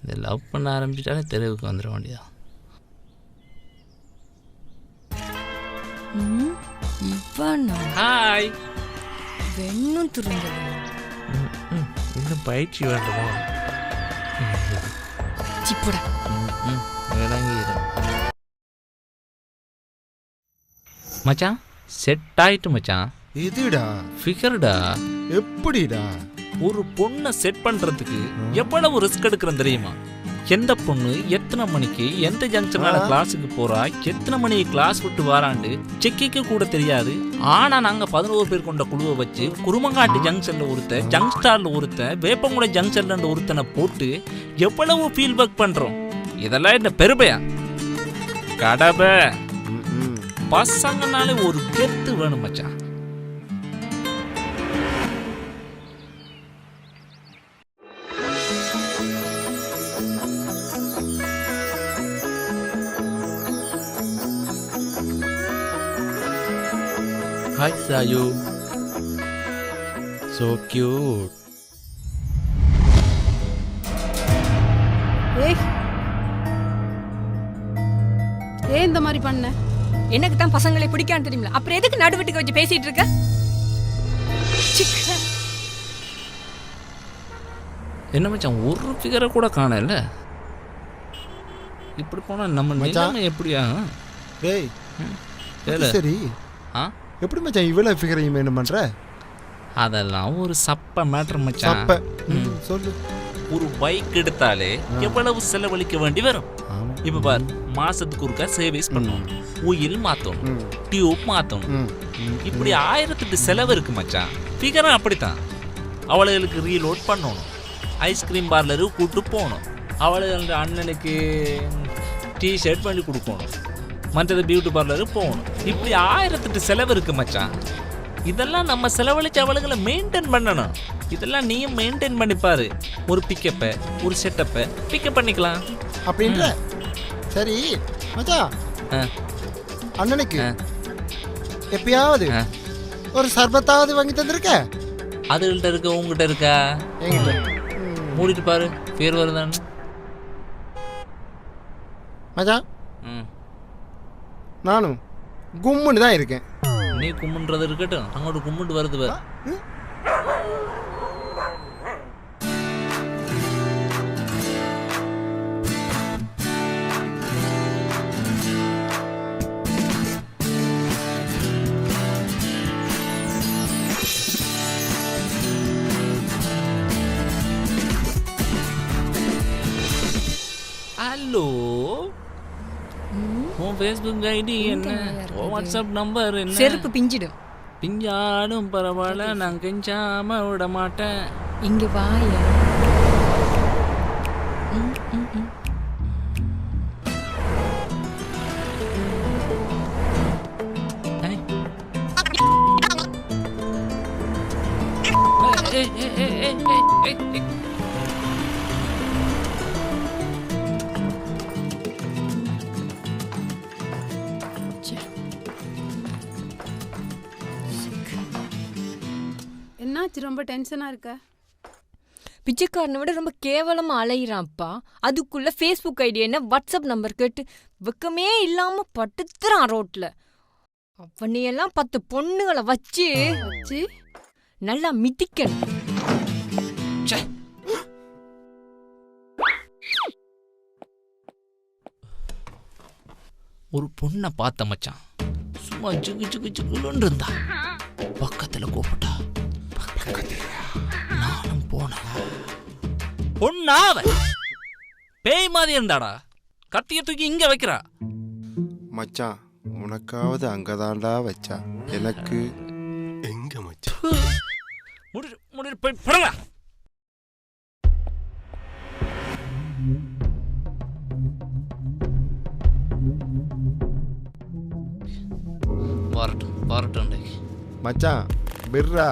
இந்த லவ் பண்ண ஆரம்பிச்சிட்டாலே தெருவுக்கு வந்துட வேண்டியதான். ஹாய். வெண்ணும் துருங்க இன்னும் பயிற்சி வேண்டுமா? சிப்புடா மச்சான் செட் ஆயிட்டு மச்சான். எதுடா? ஃபிகர்டா. எப்படிடா? ஒரு பொண்ணை செட் பண்றதுக்கு எவ்வளவு ரிஸ்க் எடுக்கிறேன் தெரியுமா? எந்த பொண்ணு எத்தனை மணிக்கு எந்த ஜங்ஷனால கிளாஸுக்கு போறா, எத்தனை மணிக்கு கிளாஸ் விட்டு வாராண்டு செக்கிக்கு கூட தெரியாது. ஆனா நாங்க 11 பேர் கொண்ட குழுவை வச்சு குருமங்காட்டு ஜங்ஷன்ல ஒருத்த, ஜங்ஸ்டார்ல ஒருத்த, வேப்பங்குட ஜங்ஷன்ல ஒருத்தனை போட்டு எவ்வளவு ஃபீல்பேக் பண்றோம். இதெல்லாம் என்ன பெருமையா? கடமை. பசங்கனாலே ஒரு கெத்து வேணும் மச்சான். Hi Sayu, so cute. ஏன் இந்த மாதிரி பண்ண? எனக்கு தான் பசங்களை பிடிக்கான்னு தெரியுமில, அப்புறம் எதுக்கு நடுவீட்டுக்கு வச்சு பேசிட்டு இருக்க? என்ன மச்சான் ஒரு ஃபிகரை கூட காணல. இப்படி போனா நம்ம நிலைமை எப்படியா? டேய் சரி எப்படி மச்சான் இவ்வளவு ஃபிகரையும் என்ன பண்ற? அதெல்லாம் ஒரு சப்ப மேட்டர் மச்சான். சொல்லு. ஒரு பைக் எடுத்தாலே எவ்வளவு செலவழிக்க வேண்டி வரும். இப்ப பாரு, மாசத்துக்கு ஒருக்கா சர்வீஸ் பண்ணணும், உயில் மாத்தணும், டியூப் மாத்தணும், இப்படி 1008 செலவு இருக்கு மச்சான். ஃபிகரும் அப்படித்தான். அவளுகளுக்கு ரீலோட் பண்ணணும், ஐஸ்கிரீம் பார்லருக்கு கூட்டு போகணும், அவளுக்கு அண்ணனுக்கு டிஷர்ட் பண்ணி கொடுக்கணும், மற்றது பியூட்டி பார்லருக்கு போகணும். இப்படி 1008 செலவு இருக்கு மச்சான். இதெல்லாம் நம்ம செலவழிச்சு அவளுகளை மெயின்டைன் பண்ணணும். இதெல்லாம் நீயும் மெயின்டைன் பண்ணிப்பாரு. ஒரு பிக்கப்பை, ஒரு செட்டப்பை பிக்கப் பண்ணிக்கலாம் அப்படின்ற. சரி மச்சான், அண்ணனுக்கு எப்பயாவது ஒரு சர்பத்தாவது வாங்கி தந்திருக்க? அதுகிட்ட இருக்க, உங்ககிட்ட இருக்கா? மூடிட்டு பாரு, பேர் வருதான்னு. மச்சான் நானும் கும்முன்னு தான் இருக்கேன். நீ கும்முன்றது இருக்கட்டும், அங்கோட கும்முட்டு வருது பாரு. ஹலோ, உன் ஃபேஸ்புக் ஐடி என்ன? உன் வாட்ஸ்அப் நம்பர் என்ன? செருப்பு பிஞ்சிடும். பிஞ்சாடும் பரவாயில்ல, நான் கெஞ்சாம விட மாட்டேன். இங்க வாயா. என்னாச்சு, ரொம்ப டென்ஷனா இருக்க? பிச்சைக்காரனை விட ரொம்ப கேவலமா அலையிறான்ப்பா. அதுக்குள்ள ஃபேஸ்புக் ஐடி என்ன, வாட்ஸ்அப் நம்பர் கேட்டு வெக்கமே இல்லாம படுத்துறான் ரோட்ல. அவனையெல்லாம் 10 பொண்ணுகளை வச்சு நல்லா மிதிக்கணும். ஒரு பொண்ணை பார்த்த மச்சான், சும்மா ஜுகு ஜுகு ஜுகுன்னு இருந்தா. பக்கத்துல கூப்பிட்டா, நானும் போனேன். பொண்ணாவ பேய் மாதிரி இருந்தாடா. கத்திய தூக்கி இங்க வைக்கிறா. மச்சான் உனக்காவது அங்கதான்டா வச்சா, எனக்கு எங்க மச்சான்? முடிட்டு போய் படலா. வரட்டும் மச்சான் பிர்ரா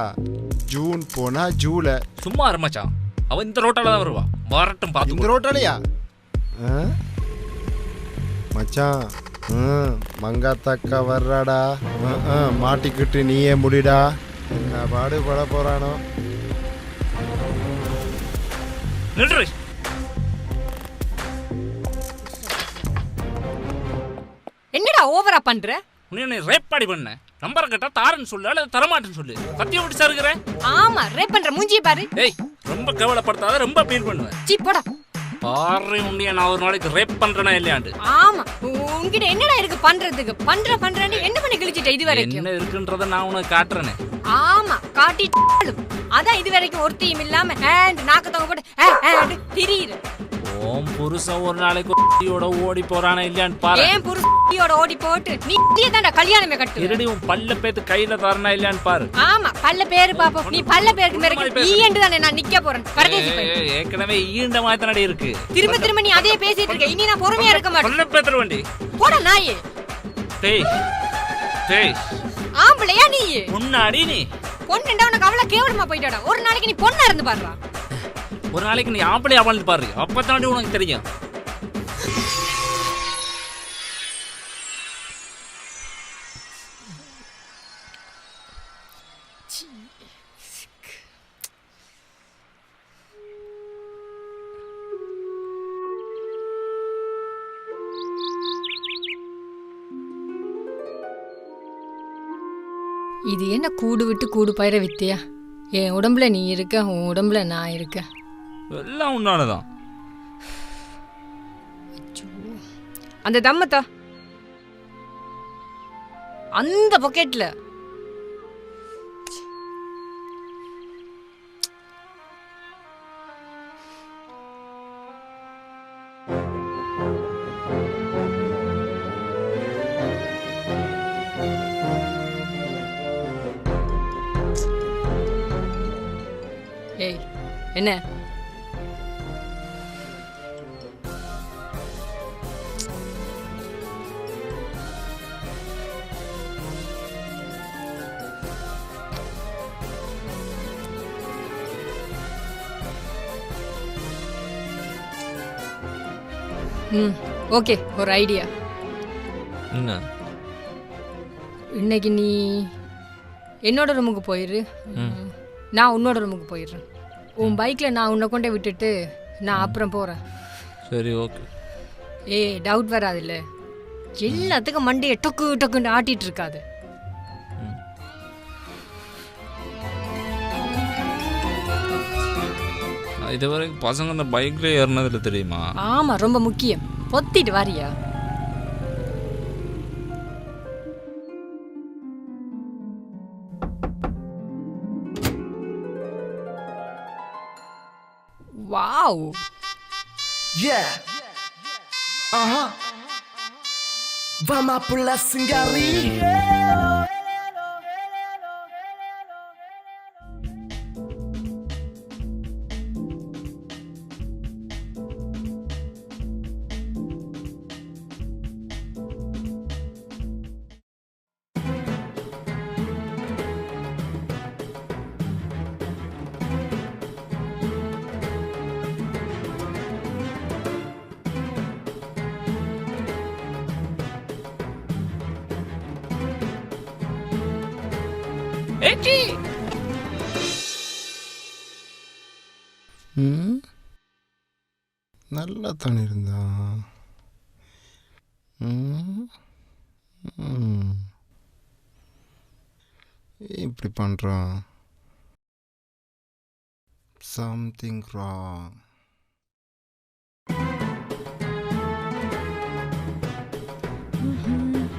ஜூன் போனா ஜூலை சும்மா இரு மச்சான். அவன் இந்த ரோட்டால தான் வருவா. வரட்டும் இந்த பார்த்து. ரோட்டாலையா மச்சான் மங்காத்தக்கா வர்றாடா மாட்டிக்கிட்டு நீயே முடிடா என்ன பாடுபட போறானோ. நின்று. என்னடா ஓவரா பண்ற? நீ ரேப் பாடி பண்ண. நம்பரை கேட்டா தாரன்னு சொல்லு அல்லது தரமாட்டேன்னு சொல்லு. சத்தியம் விட்டு சாருகிற. ஆமா ரேப் பண்ற மூஞ்சியை பாரு. ஏய் ரொம்ப கேவலப்படுத்தாத. ரொம்ப ஃபீல் பண்ணுவேன். சீ போடா. பாரு உண்டிய நான் ஒரு நாளைக்கு ரேப் பண்றேனா இல்லையாண்டு. ஆமா உன்கிட்ட என்னடா இருக்கு பண்றதுக்கு? பண்றேன்னு என்ன பண்ணி கிழிச்சிட்ட இது வரைக்கும்? என்ன இருக்குன்றத நான் உனக்கு காட்டுறேனே. ஆமா காட்டி அதான் இது வரைக்கும் ஒருத்தையும் இல்லாம நாக்கு தவங்க போட்டு திரியிரு. ஓம் புருஷன் ஒரு நாளைக்கு ஓடி போறானா இல்லையான்னு பாரு. ஏன் புருஷோட ஓடி போட்டு நீ தான்டா கல்யாணமே கட்டு. இருடி உன் பல்ல பேத்து கையில தரணா இல்லையான்னு பாரு. ஆமா பல்ல பேரு பாப்போம். நீ பல்ல பேருக்கு மேல ஈண்டு தானே நான் நிக்க போறேன். கடைசி போய் ஏற்கனவே ஈண்ட மாதிரி தானே இருக்கு. திரும்ப நீ அதே பேசிட்டு இருக்க. இனி நான் பொறுமையா இருக்க மாட்டேன். பல்ல பேத்துற வண்டி போடா நாயே. டேய் ஆம்பளையா நீ? முன்னாடி நீ பொண்ணுண்டா உனக்கு அவ்வளவு கேவலமா போயிட்டாடா. ஒரு நாளைக்கு நீ பொண்ணா இருந்து பாருடா. ஒரு நாளைக்கு நீ ஆம்பளை அவள்னு பாரு. அப்பதாண்டி உனக்கு தெரியும். இது என்ன கூடு விட்டு கூடு பயிர வித்தியா? என் உடம்புல நீ இருக்க, உன் உடம்புல நான் இருக்க. எல்லாம் உன்னாலதான். அந்த தம்மத்தா அந்த பாக்கெட்ல ஏய் என்ன ஓகே ஒரு ஐடியா. என்ன? இன்னைக்கு நீ என்னோட ரூமுக்கு போயிரு, நான் உன்னோட ரூமுக்கு போயிடுறேன். உன் பைக்கில் நான் உன்னை கொண்டே விட்டுட்டு நான் அப்புறம் போகிறேன். சரி ஓகே. ஏய் டவுட் வராதுல்ல? எல்லாத்துக்கும் மண்டியை டொக்குன்னு ஆட்டிட்டு இருக்காது. இதுவரைக்கும் பசங்க அந்த பைக்ல ஏறினதுல தெரியுமா? ஆமா ரொம்ப முக்கியம். பொத்திட்டு வாரியா? Wow. Yeah. Vamos pular singari. நல்லா தானே இருந்தா. இப்படி பண்ணுறான். Something wrong.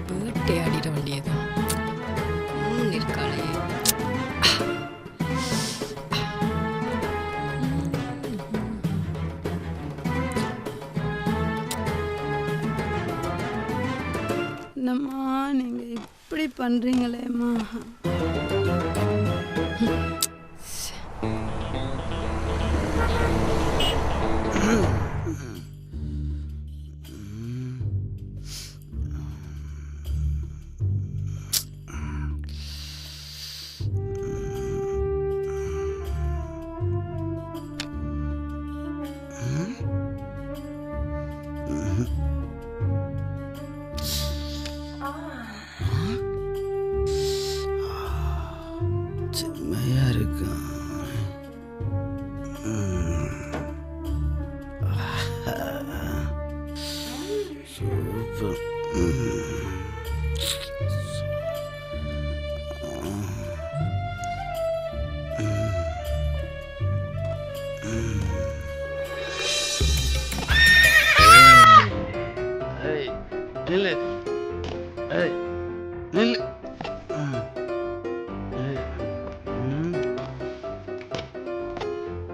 பேட்டை ஆடிட வேண்டியதான். இருக்காளே என்னம்மா நீங்கள் இப்படி பண்ணுறீங்களேம்மா. சூப்பர். நில்லு. நில்லு.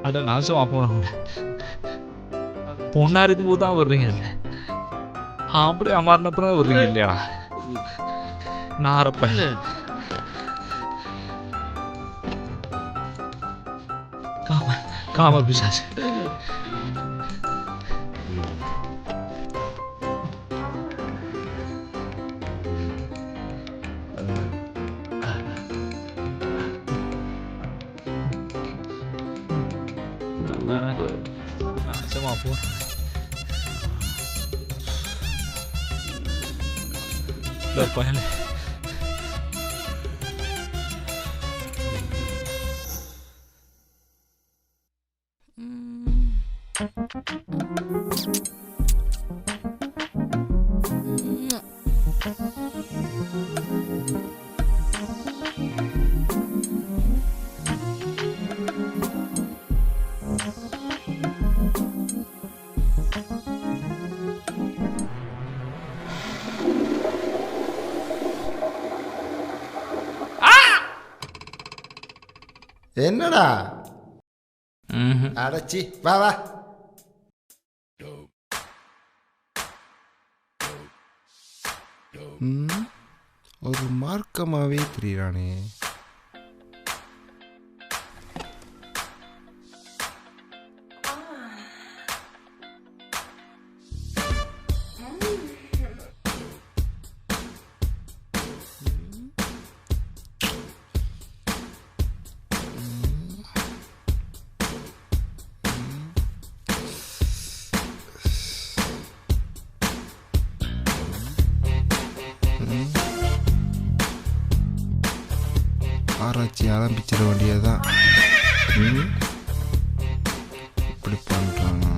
அட நாசமா போனோம். பொண்ணா இருக்கும்போது தான் வர்றீங்க, ஆம்பளை அமர்னப்பதான் வர்றீங்க இல்லையா? நாரப்ப காம பிசாசு. நாசமா போ. பயலே என்னடா அடைச்சி வா வா. ஒரு மார்க்கமாவே தெரியறானே. ஆராய்ச்சி ஆரம்பிச்சிட வேண்டியதுதான். இப்படி பண்ணுறானா?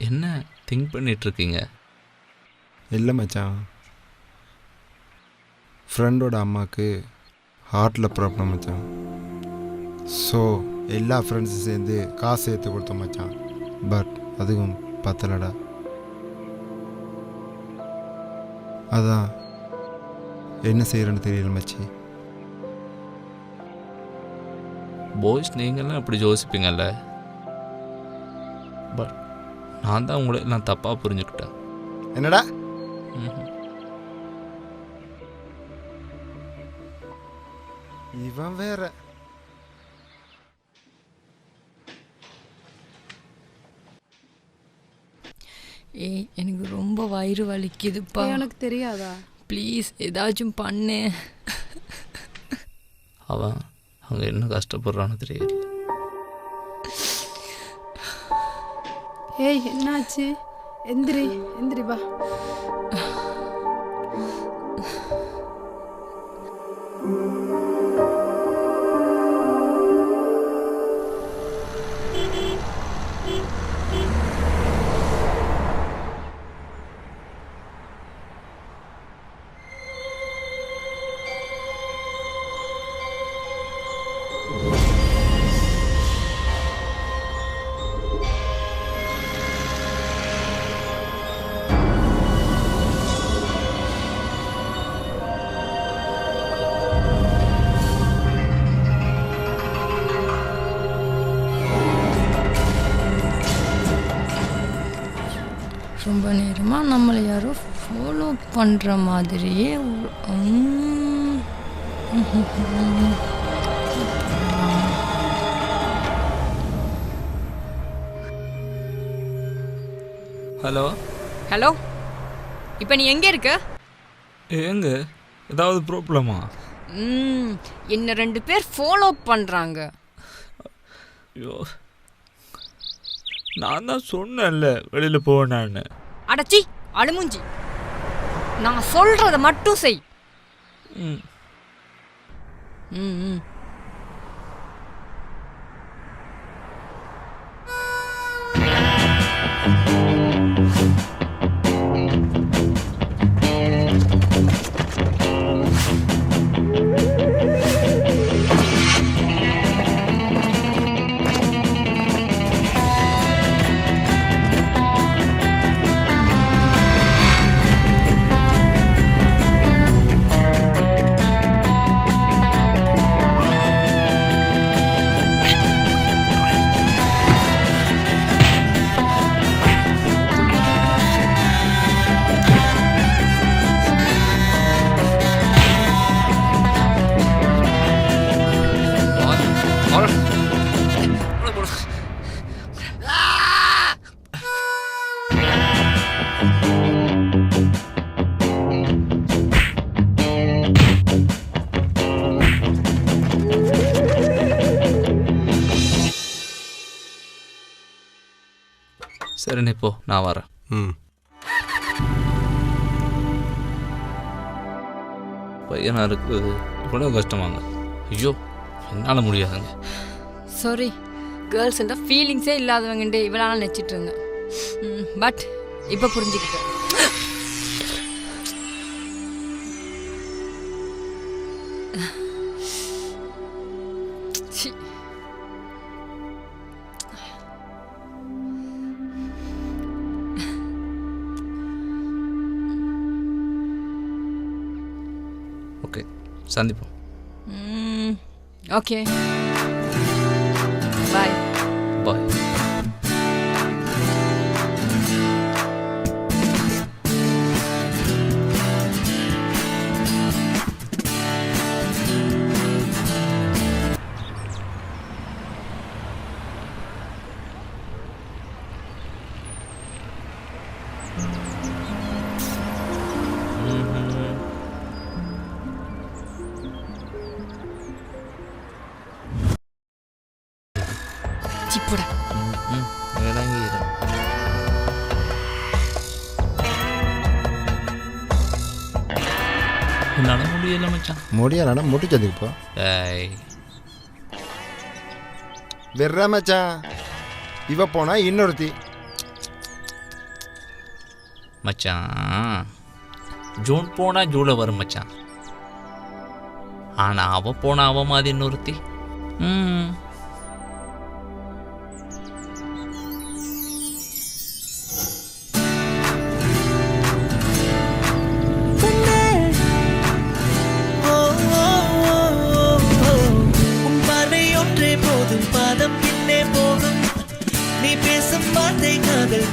என்ன திங்க் பண்ணிட்டு இருக்கீங்க? இல்லை மச்சான், ஃப்ரெண்டோட அம்மாவுக்கு ஹார்ட்டில் ப்ராப்ளம் மச்சான். ஸோ எல்லா ஃப்ரெண்ட்ஸும் சேர்ந்து காசு சேர்த்து கொடுத்தோம் மச்சான். பட் அதுவும் பத்தலடா. அதான் என்ன செய்கிறேன்னு தெரியல மச்சி. பாய்ஸ் நீங்கள்லாம் இப்படி யோசிப்பீங்கல்ல, பட் நான் தான் உங்களை எல்லாம் தப்பாக புரிஞ்சுக்கிட்டேன். என்னடா? இவன் வேற. ஏய், எனக்கு ரொம்ப வயிறு வலிக்குதுப்பா. எனக்கு தெரியாதா? ப்ளீஸ் ஏதாச்சும் பண்ணு. அவன் அங்கே என்ன கஷ்டப்படுறான்னு தெரியல. ஏய் என்னாச்சு? எந்திரி எந்திரி வா. ரொம்ப நேரமாக நம்மளை யாரோ ஃபாலோ பண்ணுற மாதிரியே ஹலோ ஹலோ இப்போ நீ எங்கே இருக்க? ஏங்க ஏதாவது ப்ராப்ளமா? என்ன 2 பேர் ஃபாலோ பண்ணுறாங்க. ஐயோ, நான் தான் சொன்னேன்ல வெளியில் போவேனான்னு. அடச்சி அழுமுஞ்சி, நான் சொல்கிறத மட்டும் செய். ம் ம் சரிண்ணே, போ, நான் வரேன். ம் பையனா இருக்குது இவ்வளோ கஷ்டமாங்க. ஐயோ, என்னால் முடியாதுங்க. சாரி, கேர்ள்ஸ்ன்ற ஃபீலிங்ஸே இல்லாதவங்கண்டே இவ்வளோ நாள் நினச்சிட்டு இருந்தேன். பட் இப்போ புரிஞ்சுக்கிட்டேன். ஓகே, சந்திப்போம். ஓகே, பாய். பாய். சிப்புடா. விளங்கிடும். என்னால் முடியல மச்சான். முடியலடா, முடிச்சது இப்போ. ஏய், வெற மச்சான், இவ போனா இன்னொருத்தி. மச்சான், ஜூன் போனா ஜூலை வரும் மச்சான். ஆனா அவ போனா அவ மாதிரி இன்னொருத்தி.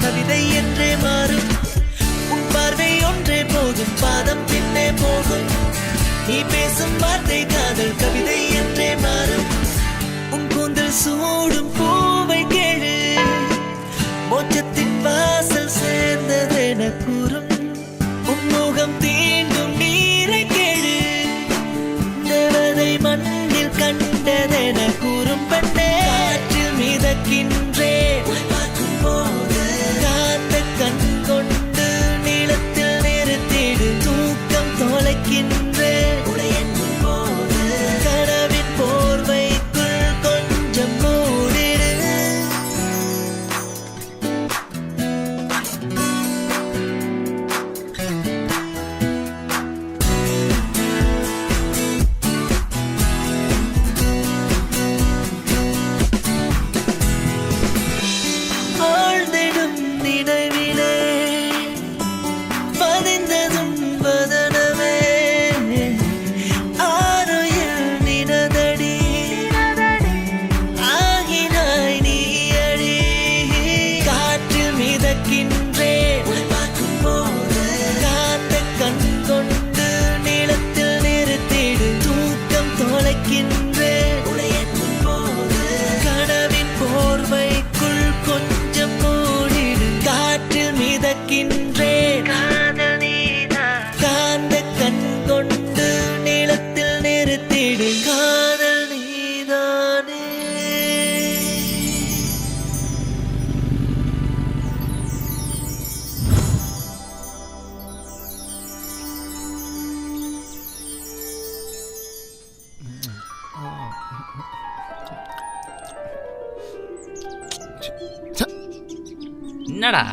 கவிதை என்றே மாறும். உன் பார்வை ஒன்றே போதும், பாதம் பின்னே போகும். நீ பேசும் வார்த்தை காதல் கவிதை என்றே மாறும். உன் கூந்தல் சூடும் பூவை கேளு, மோட்சத்தின் வாசல் சேர்ந்ததென கூறும். உன் முகம் தீண்டும் நீரை கேளு, தேவதை மண்ணில் கண்டதென கூறும். பெண்ணே, காற்றில் மிதக்கின்றே என்னடா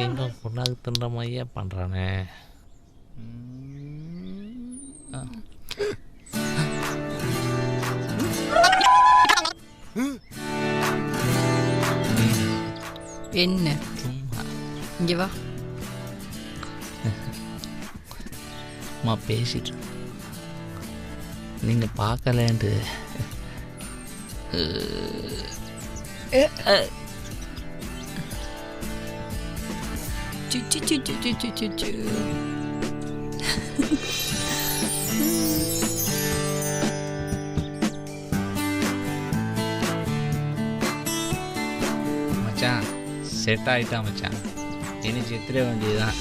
எங்க பொண்ணாக்கு தின்ற மாதிரியே பண்றானே. என்ன சும்மா இங்க வா. அம்மா பேசிட்டு நீங்க பார்க்கலன்ட்டு சு, சு, சு, சு, சு, சு, சு, சு. மச்சான் செட் ஆயிட்டான் மச்சான். இனி சித்திர வேண்டியதுதான்.